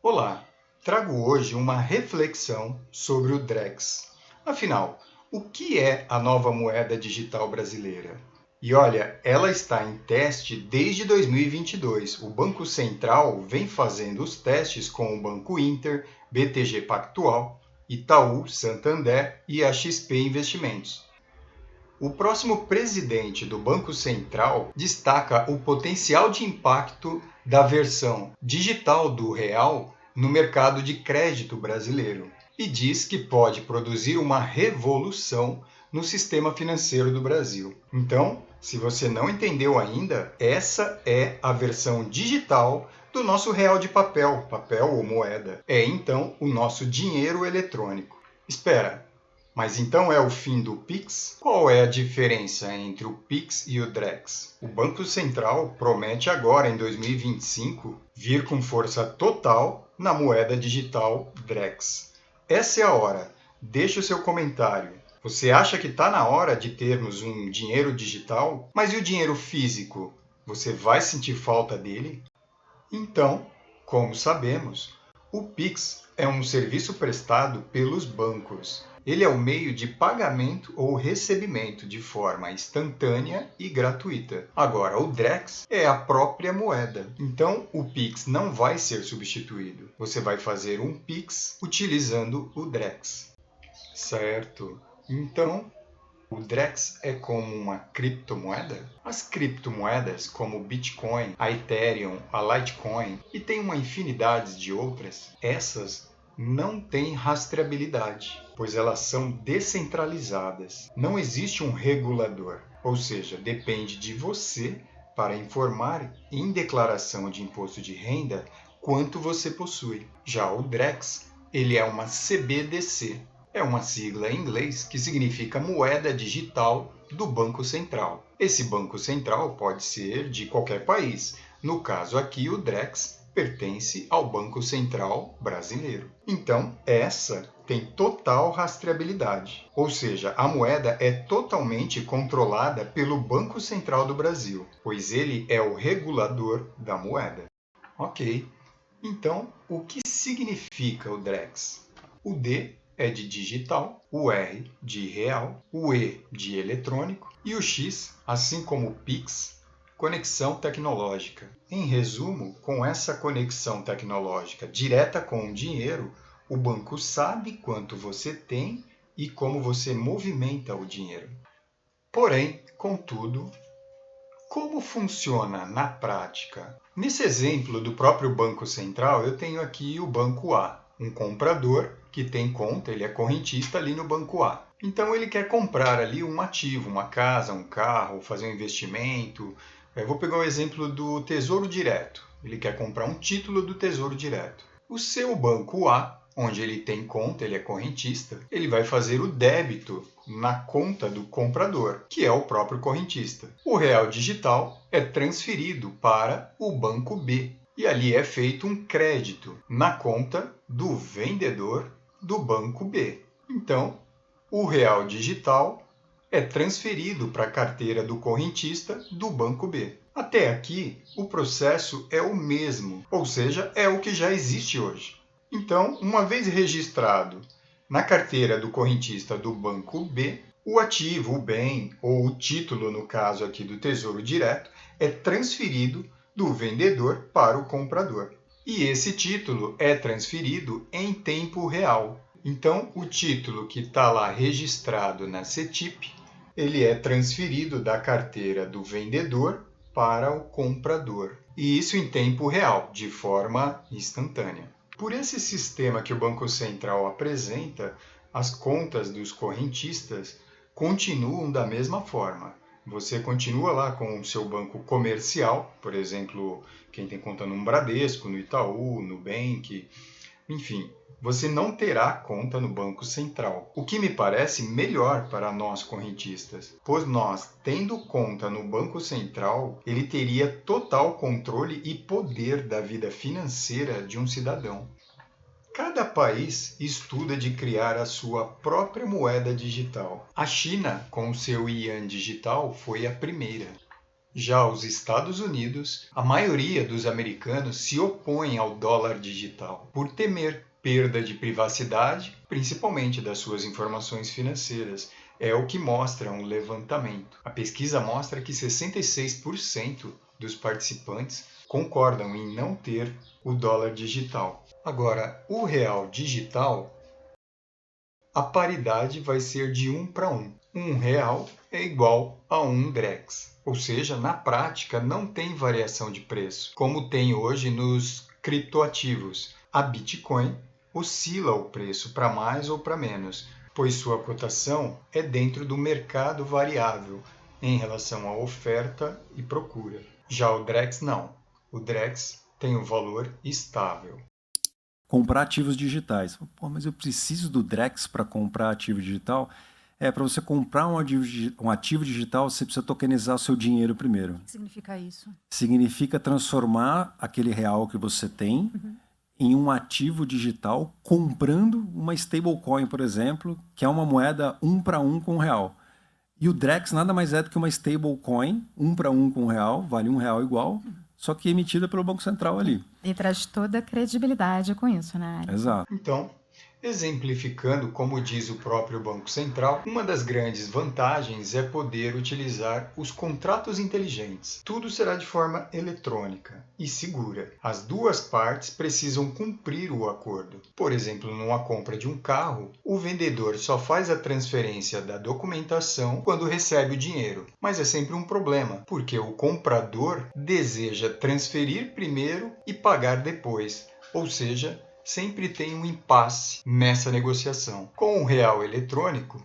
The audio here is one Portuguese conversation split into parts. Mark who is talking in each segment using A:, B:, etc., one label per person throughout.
A: Olá, trago hoje uma reflexão sobre o Drex. Afinal, o que é a nova moeda digital brasileira? E olha, ela está em teste desde 2022. O Banco Central vem fazendo os testes com o Banco Inter, BTG Pactual, Itaú, Santander e a XP Investimentos. O próximo presidente do Banco Central destaca o potencial de impacto da versão digital do real no mercado de crédito brasileiro e diz que pode produzir uma revolução no sistema financeiro do Brasil. Então, se você não entendeu ainda, essa é a versão digital do nosso real de papel, papel ou moeda. É então o nosso dinheiro eletrônico. Espera, mas então é o fim do Pix? Qual é a diferença entre o Pix e o Drex? O Banco Central promete agora, em 2025, vir com força total na moeda digital Drex. Essa é a hora. Deixe o seu comentário. Você acha que está na hora de termos um dinheiro digital? Mas e o dinheiro físico? Você vai sentir falta dele? Então, como sabemos, o Pix é um serviço prestado pelos bancos. Ele é o meio de pagamento ou recebimento de forma instantânea e gratuita. Agora, o Drex é a própria moeda. Então, o Pix não vai ser substituído. Você vai fazer um Pix utilizando o Drex. Certo? Então, o Drex é como uma criptomoeda? As criptomoedas, como o Bitcoin, a Ethereum, a Litecoin e tem uma infinidade de outras, essas não têm rastreabilidade, pois elas são descentralizadas. Não existe um regulador, ou seja, depende de você para informar em declaração de imposto de renda quanto você possui. Já o Drex, ele é uma CBDC. É uma sigla em inglês que significa moeda digital do Banco Central. Esse Banco Central pode ser de qualquer país. No caso aqui, o Drex pertence ao Banco Central brasileiro. Então, essa tem total rastreabilidade, ou seja, a moeda é totalmente controlada pelo Banco Central do Brasil, pois ele é o regulador da moeda. Ok, então o que significa o Drex? O D é de digital, o R de real, o E de eletrônico e o X, assim como o Pix, conexão tecnológica. Em resumo, com essa conexão tecnológica direta com o dinheiro, o banco sabe quanto você tem e como você movimenta o dinheiro. Porém, contudo, como funciona na prática? Nesse exemplo do próprio Banco Central, eu tenho aqui o Banco A, um comprador que tem conta, ele é correntista ali no Banco A. Então ele quer comprar ali um ativo, uma casa, um carro, fazer um investimento. Eu vou pegar o exemplo do Tesouro Direto. Ele quer comprar um título do Tesouro Direto. O seu Banco A, onde ele tem conta, ele é correntista, ele vai fazer o débito na conta do comprador, que é o próprio correntista. O real digital é transferido para o Banco B e ali é feito um crédito na conta do vendedor do Banco B. Então, o real digital é transferido para a carteira do correntista do Banco B. Até aqui, o processo é o mesmo, ou seja, é o que já existe hoje. Então, uma vez registrado na carteira do correntista do Banco B, o ativo, o bem ou o título, no caso aqui do Tesouro Direto, é transferido do vendedor para o comprador. E esse título é transferido em tempo real. Então, o título que está lá registrado na CETIP, ele é transferido da carteira do vendedor para o comprador. E isso em tempo real, de forma instantânea. Por esse sistema que o Banco Central apresenta, as contas dos correntistas continuam da mesma forma. Você continua lá com o seu banco comercial, por exemplo, quem tem conta no Bradesco, no Itaú, no Nubank, enfim, você não terá conta no Banco Central, o que me parece melhor para nós correntistas, pois nós, tendo conta no Banco Central, ele teria total controle e poder da vida financeira de um cidadão. Cada país estuda de criar a sua própria moeda digital. A China, com o seu yuan digital, foi a primeira. Já os Estados Unidos, a maioria dos americanos se opõem ao dólar digital por temer perda de privacidade, principalmente das suas informações financeiras. É o que mostra um levantamento. A pesquisa mostra que 66% dos participantes concordam em não ter o dólar digital. Agora, o real digital, a paridade vai ser de 1 para 1. R$ 1 é igual a 1 Drex. Ou seja, na prática não tem variação de preço, como tem hoje nos criptoativos. A Bitcoin oscila o preço para mais ou para menos, pois sua cotação é dentro do mercado variável em relação à oferta e procura. Já o Drex não. O Drex tem um valor estável.
B: Comprar ativos digitais. Pô, mas eu preciso do Drex para comprar ativo digital? Para você comprar um ativo digital, você precisa tokenizar o seu dinheiro primeiro.
C: O que significa isso?
B: Significa transformar aquele real que você tem em um ativo digital comprando uma stablecoin, por exemplo, que é uma moeda 1 para 1 com o real. E o Drex nada mais é do que uma stablecoin 1 para 1 com o real, vale R$ 1 igual, só que emitida pelo Banco Central ali.
C: E traz toda a credibilidade com isso, né?
B: Exato.
A: Então, exemplificando, como diz o próprio Banco Central, uma das grandes vantagens é poder utilizar os contratos inteligentes. Tudo será de forma eletrônica e segura. As duas partes precisam cumprir o acordo. Por exemplo, numa compra de um carro, o vendedor só faz a transferência da documentação quando recebe o dinheiro. Mas é sempre um problema, porque o comprador deseja transferir primeiro e pagar depois. Ou seja, sempre tem um impasse nessa negociação. Com o real eletrônico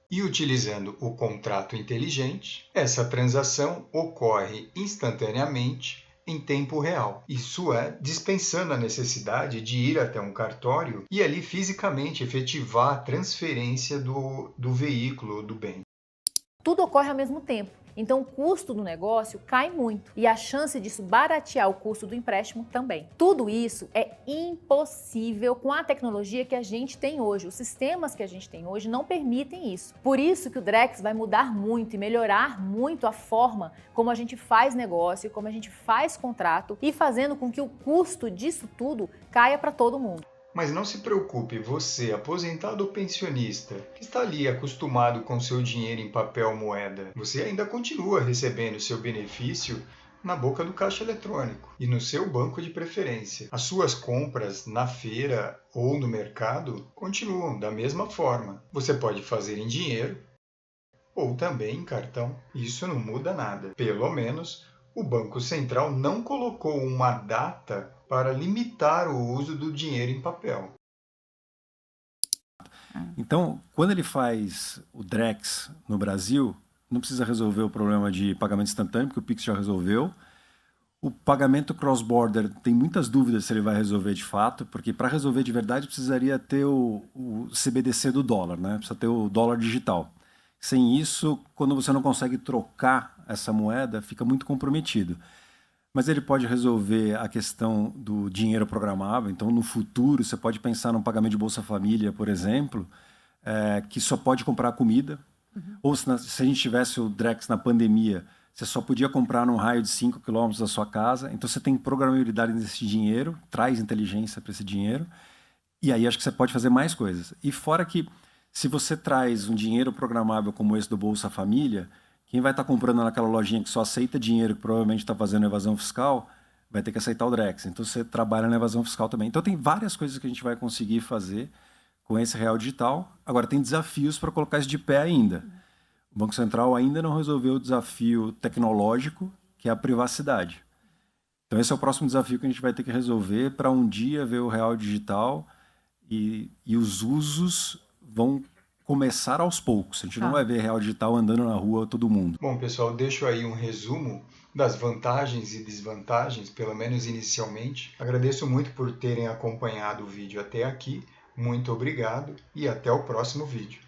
A: e utilizando o contrato inteligente, essa transação ocorre instantaneamente em tempo real. Isso é dispensando a necessidade de ir até um cartório e ali fisicamente efetivar a transferência do veículo, do bem.
D: Tudo ocorre ao mesmo tempo. Então o custo do negócio cai muito e a chance disso baratear o custo do empréstimo também. Tudo isso é impossível com a tecnologia que a gente tem hoje. Os sistemas que a gente tem hoje não permitem isso. Por isso que o Drex vai mudar muito e melhorar muito a forma como a gente faz negócio, como a gente faz contrato e fazendo com que o custo disso tudo caia para todo mundo.
A: Mas não se preocupe, você, aposentado ou pensionista, que está ali acostumado com seu dinheiro em papel moeda, você ainda continua recebendo seu benefício na boca do caixa eletrônico e no seu banco de preferência. As suas compras na feira ou no mercado continuam da mesma forma. Você pode fazer em dinheiro ou também em cartão. Isso não muda nada. Pelo menos o Banco Central não colocou uma data para limitar o uso do dinheiro em papel.
B: Então, quando ele faz o Drex no Brasil, não precisa resolver o problema de pagamento instantâneo, porque o Pix já resolveu. O pagamento cross-border tem muitas dúvidas se ele vai resolver de fato, porque para resolver de verdade precisaria ter o CBDC do dólar, né? Precisa ter o dólar digital. Sem isso, quando você não consegue trocar essa moeda, fica muito comprometido. Mas ele pode resolver a questão do dinheiro programável. Então, no futuro, você pode pensar num pagamento de Bolsa Família, por exemplo, que só pode comprar comida. Ou se a gente tivesse o Drex na pandemia, você só podia comprar num raio de 5 km da sua casa. Então, você tem programabilidade nesse dinheiro, traz inteligência para esse dinheiro. E aí, acho que você pode fazer mais coisas. E fora que, se você traz um dinheiro programável como esse do Bolsa Família, quem vai estar comprando naquela lojinha que só aceita dinheiro, que provavelmente está fazendo evasão fiscal, vai ter que aceitar o Drex. Então, você trabalha na evasão fiscal também. Então, tem várias coisas que a gente vai conseguir fazer com esse real digital. Agora, tem desafios para colocar isso de pé ainda. O Banco Central ainda não resolveu o desafio tecnológico, que é a privacidade. Então, esse é o próximo desafio que a gente vai ter que resolver para um dia ver o real digital e os usos vão começar aos poucos. A gente não vai ver real digital andando na rua todo mundo.
A: Bom, pessoal, deixo aí um resumo das vantagens e desvantagens, pelo menos inicialmente. Agradeço muito por terem acompanhado o vídeo até aqui. Muito obrigado e até o próximo vídeo.